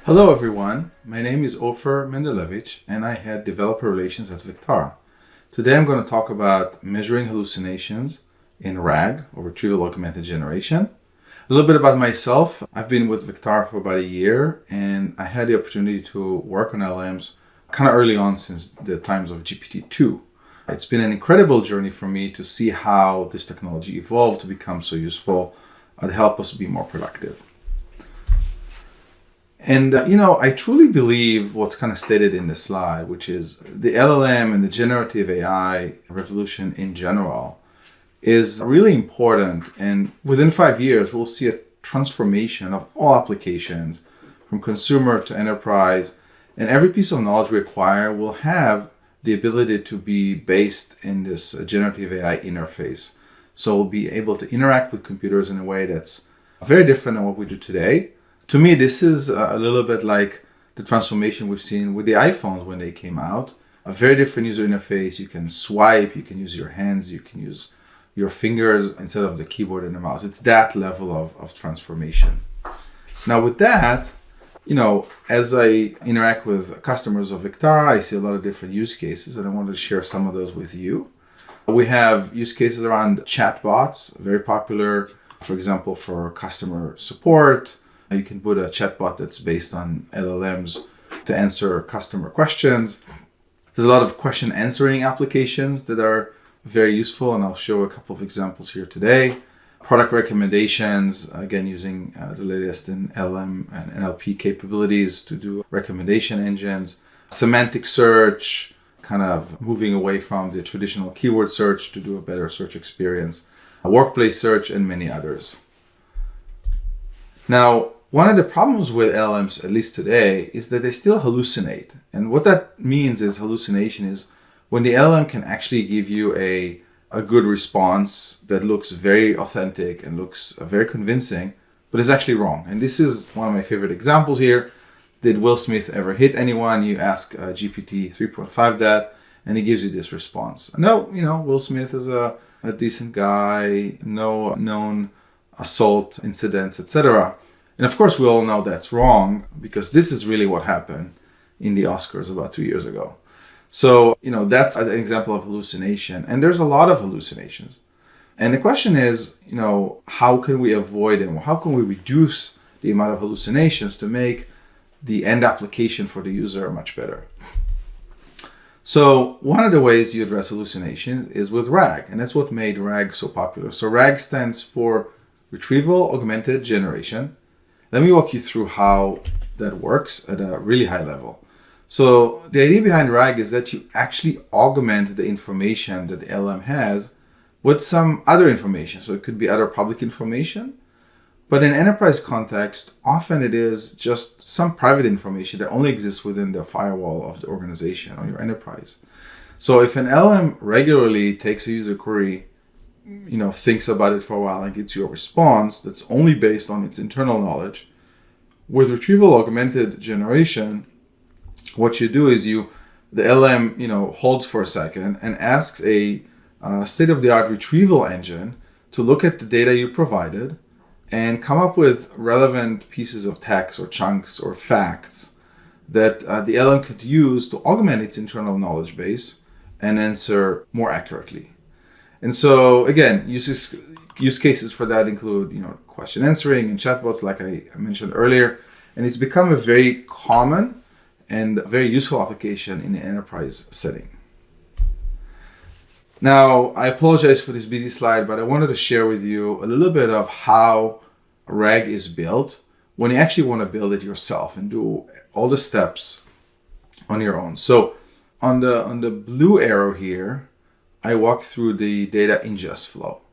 Hello everyone, my name is Ofer Mendelevitch and I head developer relations at Vectara. Today I'm going to talk about measuring hallucinations in RAG, or retrieval augmented generation. A little bit about myself. I've been with Vectara for about a year and I had the opportunity to work on LLMs kind of early on since the times of GPT-2. It's been an incredible journey for me to see how this technology evolved to become so useful to help us be more productive. And, I truly believe what's kind of stated in this slide, which is the LLM and the generative AI revolution in general is really important. And within 5 years, we'll see a transformation of all applications from consumer to enterprise. And every piece of knowledge we acquire will have the ability to be based in this generative AI interface. So we'll be able to interact with computers in a way that's very different than what we do today. To me, this is a little bit like the transformation we've seen with the iPhones when they came out. A very different user interface. You can swipe, you can use your hands, you can use your fingers instead of the keyboard and the mouse. It's that level of transformation. Now with that, as I interact with customers of Vectara, I see a lot of different use cases and I wanted to share some of those with you. We have use cases around chatbots, very popular, for example, for customer support. You can put a chatbot that's based on LLMs to answer customer questions. There's a lot of question answering applications that are very useful, and I'll show a couple of examples here today. Product recommendations, again, using the latest in LLM and NLP capabilities to do recommendation engines. Semantic search, kind of moving away from the traditional keyword search to do a better search experience. Workplace search, and many others. Now, one of the problems with LLMs, at least today, is that they still hallucinate. And what that means is hallucination is when the LLM can actually give you a good response that looks very authentic and looks very convincing, but is actually wrong. And this is one of my favorite examples here. Did Will Smith ever hit anyone? You ask GPT 3.5 that, and he gives you this response. No, Will Smith is a decent guy, no known assault incidents, etc. And of course, we all know that's wrong because this is really what happened in the Oscars about 2 years ago. So, that's an example of hallucination. And there's a lot of hallucinations. And the question is, how can we avoid them? How can we reduce the amount of hallucinations to make the end application for the user much better? So one of the ways you address hallucination is with RAG. And that's what made RAG so popular. So RAG stands for retrieval augmented generation. Let me walk you through how that works at a really high level. So the idea behind RAG is that you actually augment the information that the LLM has with some other information. So it could be other public information, but in enterprise context, often it is just some private information that only exists within the firewall of the organization or your enterprise. So if an LLM regularly takes a user query, thinks about it for a while and gets you a response that's only based on its internal knowledge. With retrieval augmented generation, what you do is the LLM, holds for a second and asks a state-of-the-art retrieval engine to look at the data you provided and come up with relevant pieces of text or chunks or facts that the LLM could use to augment its internal knowledge base and answer more accurately. And so, again, use cases for that include, question answering and chatbots, like I mentioned earlier. And it's become a very common and very useful application in the enterprise setting. Now, I apologize for this busy slide, but I wanted to share with you a little bit of how RAG is built when you actually want to build it yourself and do all the steps on your own. So on the blue arrow here, I walk through the data ingest flow.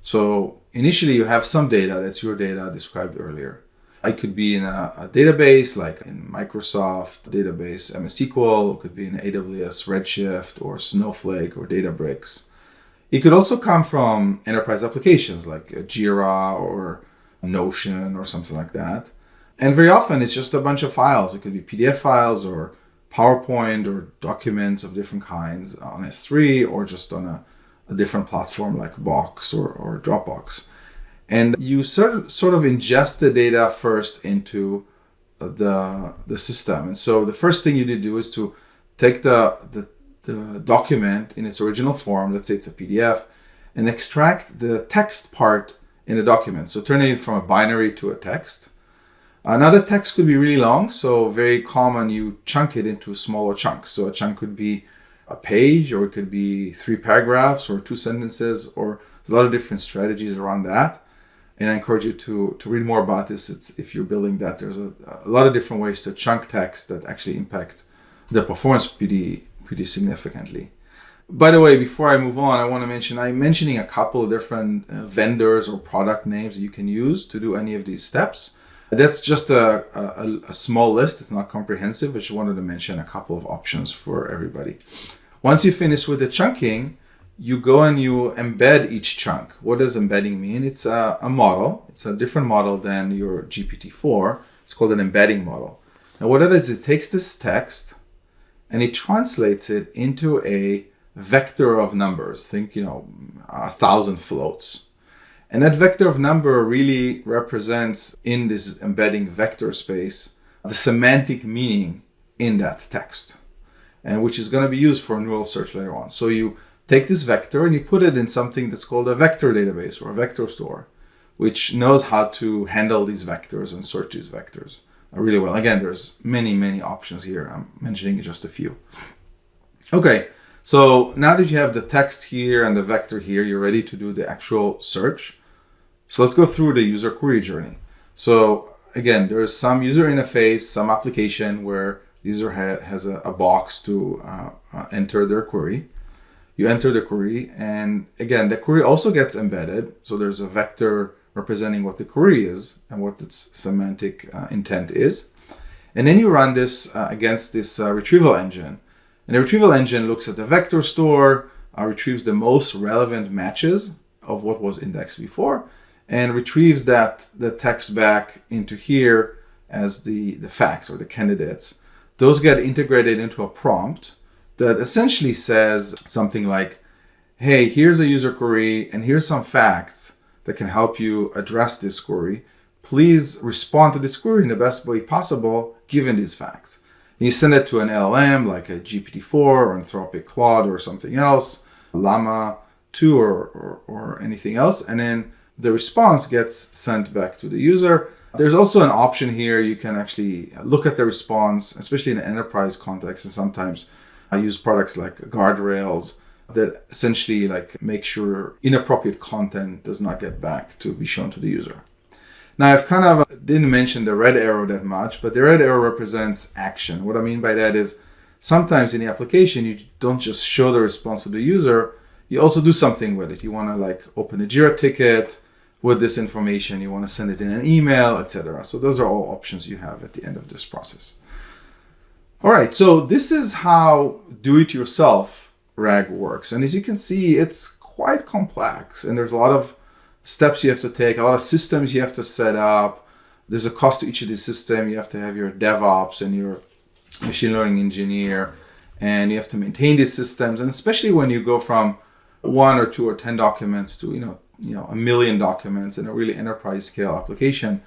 So initially you have some data, that's your data described earlier. It could be in a database like in Microsoft database, MS SQL, it could be in AWS Redshift or Snowflake or Databricks. It could also come from enterprise applications like Jira or Notion or something like that. And very often it's just a bunch of files. It could be PDF files or PowerPoint or documents of different kinds on S3 or just on a different platform like Box or Dropbox. And you sort of ingest the data first into the system. And so the first thing you need to do is to take the document in its original form, let's say it's a PDF, and extract the text part in the document. So turning it from a binary to a text. Now the text could be really long, so very common you chunk it into smaller chunks. So a chunk could be a page, or it could be 3 paragraphs or 2 sentences, or there's a lot of different strategies around that. And I encourage you to read more about this. If you're building that, there's a lot of different ways to chunk text that actually impact the performance pretty significantly. By the way, before I move on, I want to mention, I'm mentioning a couple of different vendors or product names that you can use to do any of these steps. That's just a small list. It's not comprehensive. I just wanted to mention a couple of options for everybody. Once you finish with the chunking, you go and you embed each chunk. What does embedding mean? It's a model. It's a different model than your GPT-4. It's called an embedding model. Now what it is, it takes this text and it translates it into a vector of numbers. Think, 1,000 floats. And that vector of number really represents, in this embedding vector space, the semantic meaning in that text, and which is going to be used for neural search later on. So you take this vector and you put it in something that's called a vector database or a vector store, which knows how to handle these vectors and search these vectors really well. Again, there's many options here. I'm mentioning just a few. Okay, so now that you have the text here and the vector here, you're ready to do the actual search. So let's go through the user query journey. So again, there is some user interface, some application where the user has a box to enter their query. You enter the query, and again, the query also gets embedded. So there's a vector representing what the query is and what its semantic intent is. And then you run this against this retrieval engine. And the retrieval engine looks at the vector store, retrieves the most relevant matches of what was indexed before, and retrieves the text back into here as the facts or the candidates. Those get integrated into a prompt that essentially says something like, hey, here's a user query and here's some facts that can help you address this query. Please respond to this query in the best way possible given these facts. And you send it to an LLM like a GPT-4 or Anthropic Claude or something else, Llama 2 or anything else, and then the response gets sent back to the user. There's also an option here. You can actually look at the response, especially in an enterprise context, and sometimes I use products like guardrails that essentially make sure inappropriate content does not get back to be shown to the user. Now, I've kind of didn't mention the red arrow that much, but the red arrow represents action. What I mean by that is sometimes in the application, you don't just show the response to the user, you also do something with it. You want to open a Jira ticket with this information, you want to send it in an email, etc. So those are all options you have at the end of this process. All right, so this is how do-it-yourself RAG works. And as you can see, it's quite complex, and there's a lot of steps you have to take, a lot of systems you have to set up. There's a cost to each of these systems. You have to have your DevOps and your machine learning engineer, and you have to maintain these systems. And especially when you go from 1 or 2 or 10 documents to, a million documents in a really enterprise scale application,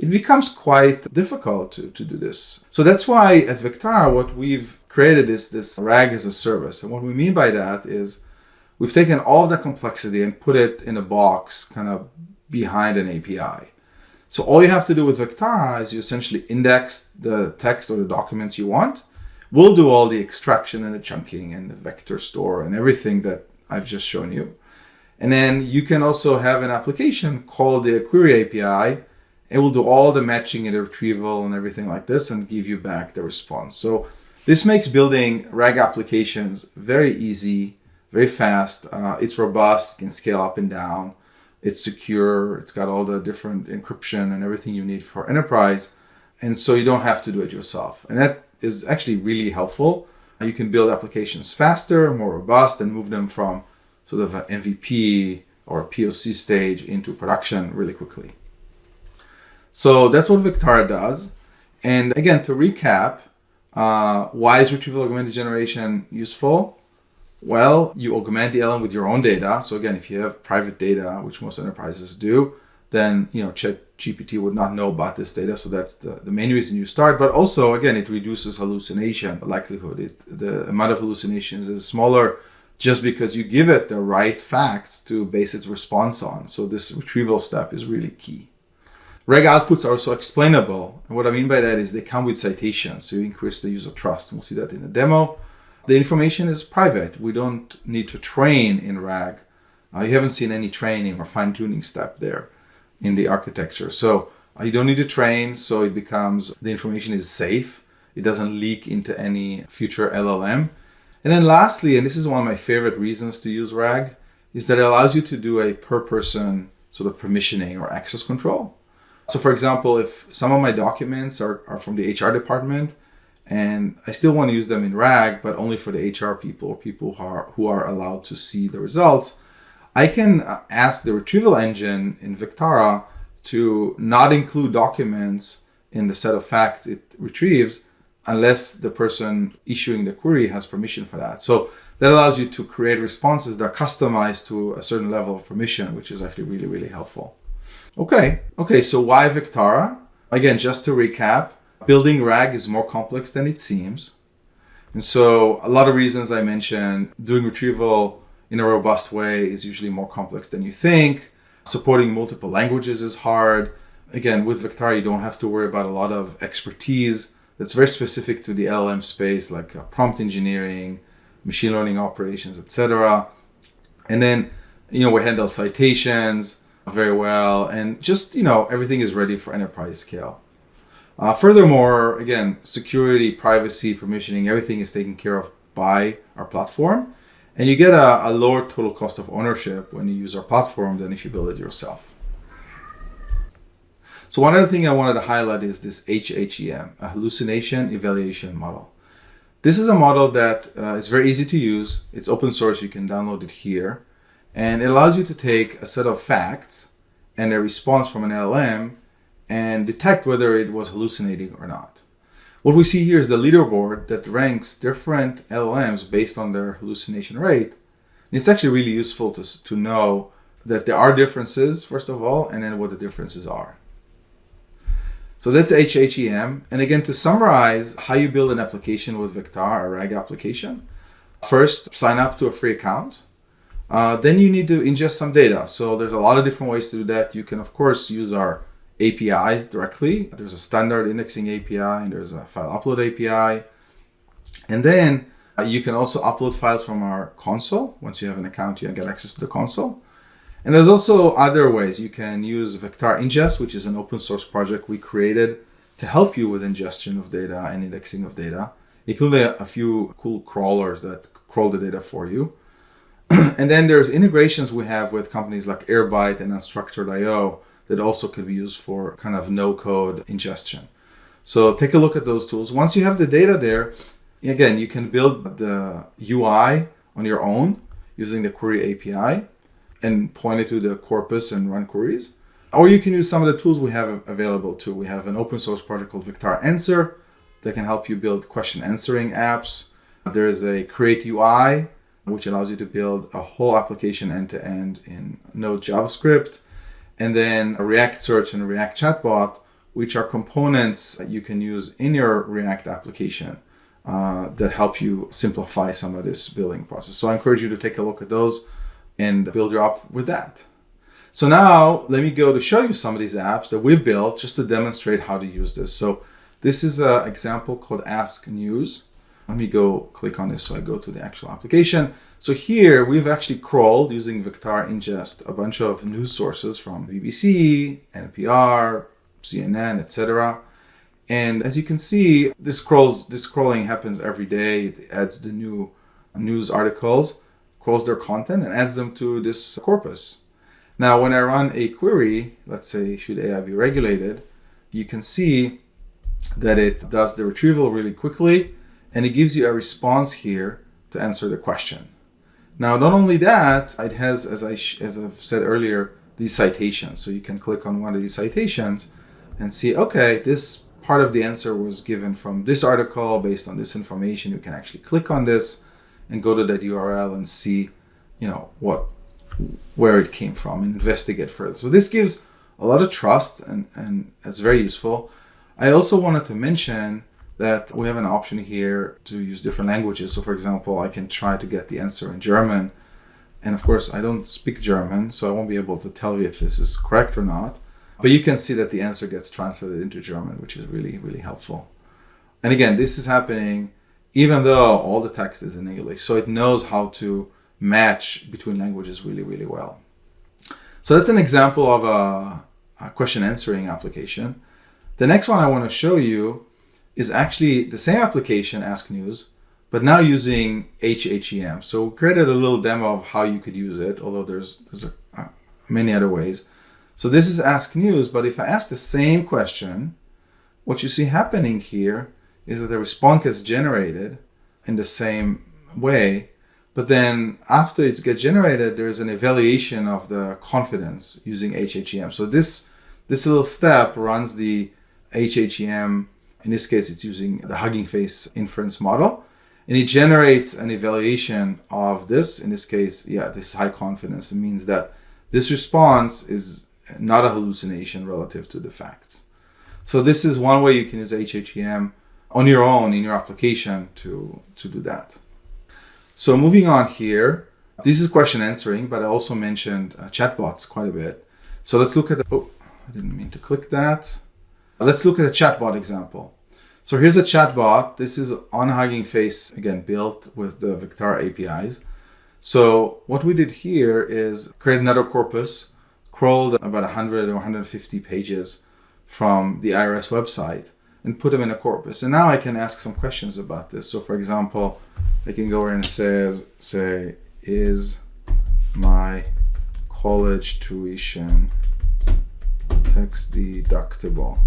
it becomes quite difficult to do this. So that's why at Vectara, what we've created is this RAG as a service. And what we mean by that is we've taken all of the complexity and put it in a box kind of behind an API. So all you have to do with Vectara is you essentially index the text or the documents you want. We'll do all the extraction and the chunking and the vector store and everything that I've just shown you. And then you can also have an application called the Query API. It will do all the matching and the retrieval and everything like this and give you back the response. So this makes building RAG applications very easy, very fast. It's robust, can scale up and down. It's secure. It's got all the different encryption and everything you need for enterprise. And so you don't have to do it yourself. And that is actually really helpful. You can build applications faster, more robust, and move them from sort of an MVP or a POC stage into production really quickly. So that's what Vectara does. And again, to recap, why is retrieval augmented generation useful? Well, you augment the LLM with your own data. So again, if you have private data, which most enterprises do, then GPT would not know about this data. So that's the main reason you start. But also, again, it reduces hallucination likelihood. The amount of hallucinations is smaller just because you give it the right facts to base its response on. So this retrieval step is really key. Reg outputs are also explainable. And what I mean by that is they come with citations. So you increase the user trust. We'll see that in the demo. The information is private. We don't need to train in RAG. You haven't seen any training or fine-tuning step there in the architecture. So you don't need to train. So it becomes, the information is safe. It doesn't leak into any future LLM. And then lastly, and this is one of my favorite reasons to use RAG, is that it allows you to do a per person sort of permissioning or access control. So for example, if some of my documents are from the HR department and I still want to use them in RAG, but only for the HR people or people who are allowed to see the results, I can ask the retrieval engine in Vectara to not include documents in the set of facts it retrieves unless the person issuing the query has permission for that. So that allows you to create responses that are customized to a certain level of permission, which is actually really, really helpful. Okay, so why Vectara? Again, just to recap, building RAG is more complex than it seems. And so a lot of reasons I mentioned, doing retrieval in a robust way is usually more complex than you think. Supporting multiple languages is hard. Again, with Vectara, you don't have to worry about a lot of expertise that's very specific to the LLM space, like prompt engineering, machine learning operations, etc. And then, we handle citations very well, and just, everything is ready for enterprise scale. Furthermore, again, security, privacy, permissioning, everything is taken care of by our platform. And you get a lower total cost of ownership when you use our platform than if you build it yourself. So one other thing I wanted to highlight is this hhem, a hallucination evaluation model. This is a model that is very easy to use. It's open source. You can download it here. And it allows you to take a set of facts and a response from an LLM and detect whether it was hallucinating or not. What we see here is the leaderboard that ranks different LLMs based on their hallucination rate. And it's actually really useful to know that there are differences, first of all, and then what the differences are. So that's hhem. And again, to summarize how you build an application with Vectara, a RAG application, first, sign up to a free account. Then you need to ingest some data. So there's a lot of different ways to do that. You can, of course, use our APIs directly. There's a standard indexing API and there's a file upload API. And then you can also upload files from our console. Once you have an account, you get access to the console. And there's also other ways. You can use Vectara Ingest, which is an open source project we created to help you with ingestion of data and indexing of data, including a few cool crawlers that crawl the data for you. And then there's integrations we have with companies like Airbyte and Unstructured.io that also could be used for kind of no-code ingestion. So take a look at those tools. Once you have the data there, again, you can build the UI on your own using the query API and point it to the corpus and run queries. Or you can use some of the tools we have available too. We have an open source project called Vectara Answer that can help you build question answering apps. There is a Create UI, which allows you to build a whole application end-to-end in Node JavaScript. And then a React Search and a React Chatbot, which are components that you can use in your React application that help you simplify some of this building process. So I encourage you to take a look at those and build your app with that. So now let me go to show you some of these apps that we've built just to demonstrate how to use this. So this is an example called asknews. Let me go click on this so I go to the actual application. So here we've actually crawled using Vectara Ingest a bunch of news sources from BBC, NPR, CNN, etc. And as you can see, this scrolling happens every day. It adds the new news articles, crawls their content, and adds them to this corpus. Now, when I run a query, let's say, should AI be regulated, you can see that it does the retrieval really quickly, and it gives you a response here to answer the question. Now, not only that, it has, as I've said earlier, these citations. So you can click on one of these citations and see, okay, this part of the answer was given from this article based on this information. You can actually click on this and go to that URL and see, where it came from and investigate further. So this gives a lot of trust, and it's very useful. I also wanted to mention that we have an option here to use different languages. So for example, I can try to get the answer in German. And of course, I don't speak German, so I won't be able to tell you if this is correct or not. But you can see that the answer gets translated into German, which is really, really helpful. And again, this is happening even though all the text is in English. So it knows how to match between languages really, really well. So that's an example of a question answering application. The next one I want to show you is actually the same application, asknews, but now using hhem. So we created a little demo of how you could use it, although there's many other ways. So this is asknews, but if I ask the same question, what you see happening here is that the response gets generated in the same way, but then after it gets generated, there's an evaluation of the confidence using hhem. So this little step runs the hhem. In this case, it's using the Hugging Face inference model, and it generates an evaluation of this. In this case, this high confidence. It means that this response is not a hallucination relative to the facts. So this is one way you can use hhem on your own in your application to do that. So moving on here, this is question answering, but I also mentioned chatbots quite a bit. So let's look at I didn't mean to click that. Let's look at a chatbot example. So here's a chatbot. This is on Hugging Face, again, built with the Vectara APIs. So what we did here is create another corpus, crawled about 100 or 150 pages from the IRS website and put them in a corpus. And now I can ask some questions about this. So for example, I can go here and say, is my college tuition tax deductible?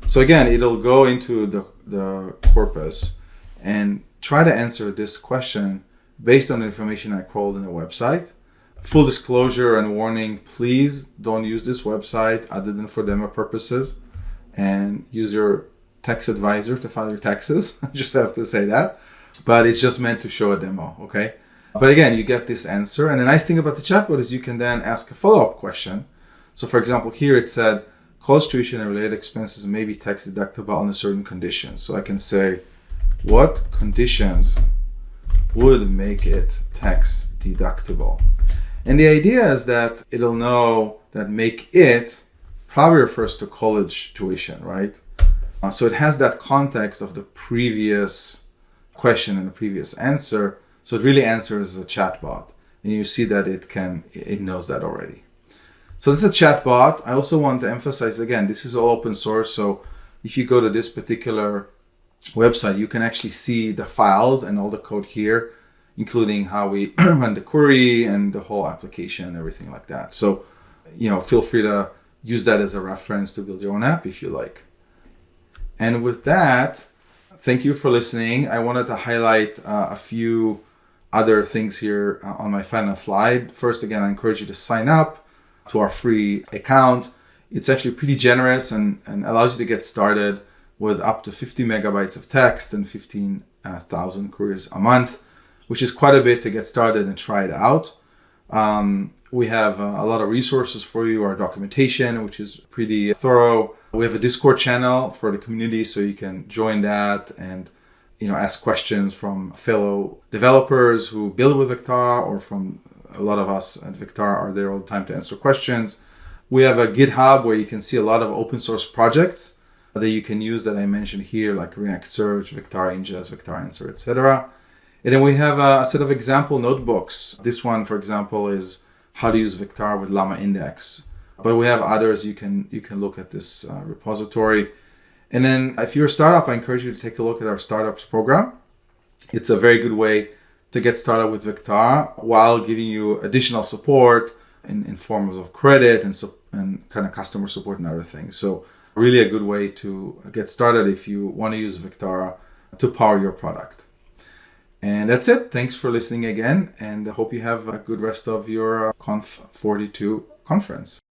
So again, it'll go into the corpus and try to answer this question based on the information I crawled in the website. Full disclosure and warning, please don't use this website other than for demo purposes, and use your tax advisor to file your taxes. I just have to say that. But it's just meant to show a demo, okay? But again, you get this answer. And the nice thing about the chatbot is you can then ask a follow-up question. So for example, here it said, college tuition and related expenses may be tax deductible under certain conditions. So I can say, what conditions would make it tax deductible? And the idea is that it'll know that make it probably refers to college tuition, right? So it has that context of the previous question and the previous answer. So it really answers as a chatbot. And you see that it knows that already. So this is a chatbot. I also want to emphasize, again, this is all open source. So if you go to this particular website, you can actually see the files and all the code here, including how we run the query and the whole application and everything like that. So, feel free to use that as a reference to build your own app if you like. And with that, thank you for listening. I wanted to highlight a few other things here on my final slide. First, again, I encourage you to sign up to our free account. It's actually pretty generous and allows you to get started with up to 50 megabytes of text and 15,000 queries a month, which is quite a bit to get started and try it out. We have a lot of resources for you, our documentation, which is pretty thorough. We have a Discord channel for the community, so you can join that and ask questions from fellow developers who build with Vectara, or from a lot of us at Vectara are there all the time to answer questions. We have a GitHub where you can see a lot of open source projects that you can use that I mentioned here, like React Search, Vectara Ingest, Vectara Answer, etc. And then we have a set of example notebooks. This one, for example, is how to use Vectara with Llama Index. But we have others. You can look at this repository. And then if you're a startup, I encourage you to take a look at our startups program. It's a very good way to get started with Vectara while giving you additional support in forms of credit and kind of customer support and other things. So really a good way to get started if you want to use Vectara to power your product. And that's it. Thanks for listening again, and I hope you have a good rest of your Conf42 conference.